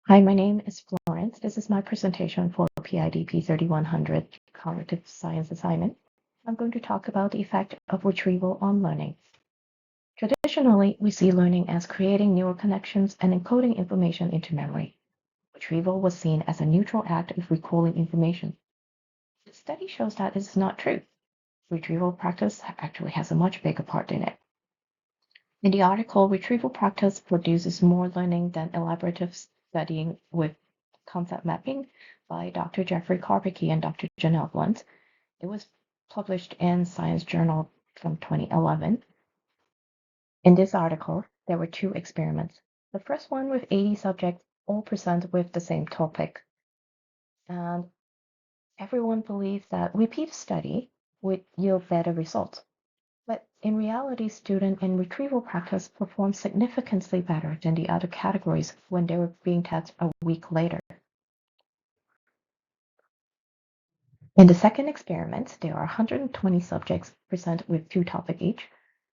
Hi, my name is Florence. This is my presentation for PIDP 3100 Cognitive Science Assignment. I'm going to talk about the effect of retrieval on learning. Traditionally, we see learning as creating neural connections and encoding information into memory. Retrieval was seen as a neutral act of recalling information. The study shows that this is not true. Retrieval practice actually has a much bigger part in it. In the article, retrieval practice produces more learning than elaborative studying with concept mapping by Dr. Jeffrey Karpicki and Dr. Janelle Blunt. It was published in Science Journal from 2011. In this article, there were two experiments. The first one with 80 subjects, all present with the same topic. And everyone believes that repeat study would yield better results. But in reality, student and retrieval practice performed significantly better than the other categories when they were being tested a week later. In the second experiment, there are 120 subjects present with two topics each,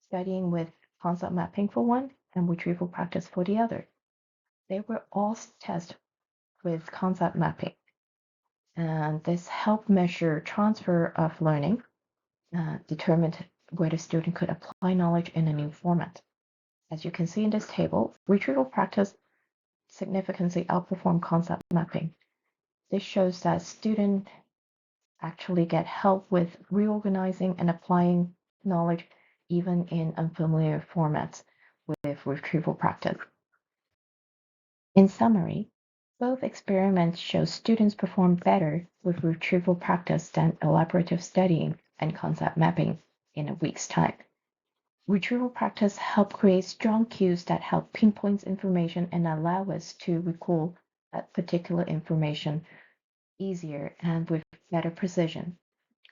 studying with concept mapping for one and retrieval practice for the other. They were all tested with concept mapping, and this helped measure transfer of learning, determined whether student could apply knowledge in a new format. As you can see in this table, retrieval practice significantly outperformed concept mapping. This shows that students actually get help with reorganizing and applying knowledge even in unfamiliar formats with retrieval practice. In summary, both experiments show students perform better with retrieval practice than elaborative studying and concept mapping in a week's time. Retrieval practice helps create strong cues that help pinpoint information and allow us to recall that particular information easier and with better precision,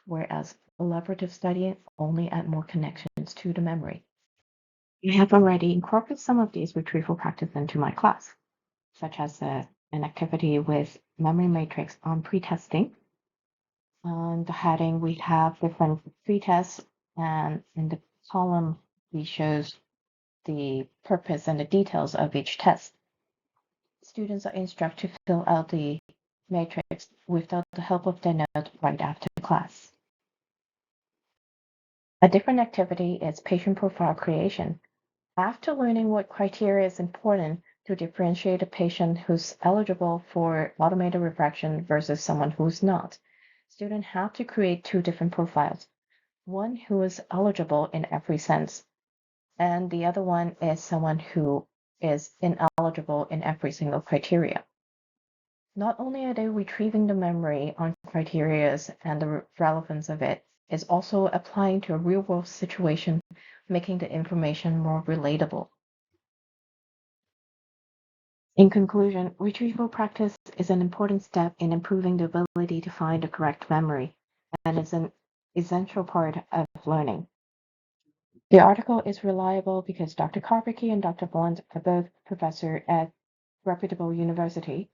whereas elaborative studying only adds more connections to the memory. I have already incorporated some of these retrieval practice into my class, such as an activity with memory matrix on pretesting. On the heading, we have different pretests, and in the column, we shows the purpose and the details of each test. Students are instructed to fill out the matrix without the help of their note right after class. A different activity is patient profile creation. After learning what criteria is important to differentiate a patient who's eligible for automated refraction versus someone who's not, students have to create two different profiles. One who is eligible in every sense, and the other one is someone who is ineligible in every single criteria. Not only are they retrieving the memory on criteria and the relevance of it, is also applying to a real-world situation, making the information more relatable. In conclusion, retrieval practice is an important step in improving the ability to find the correct memory, and is an essential part of learning. The article is reliable because Dr. Karpicki and Dr. Blunt are both professors at reputable university.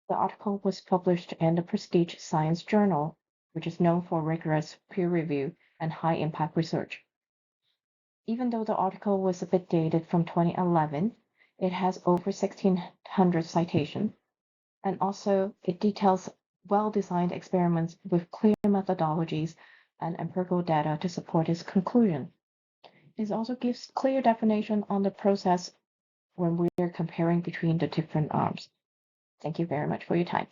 The article was published in the prestigious Science Journal, which is known for rigorous peer review and high impact research. Even though the article was a bit dated from 2011, it has over 1,600 citations, and also it details well-designed experiments with clear methodologies and empirical data to support its conclusion. It also gives clear definition on the process when we are comparing between the different arms. Thank you very much for your time.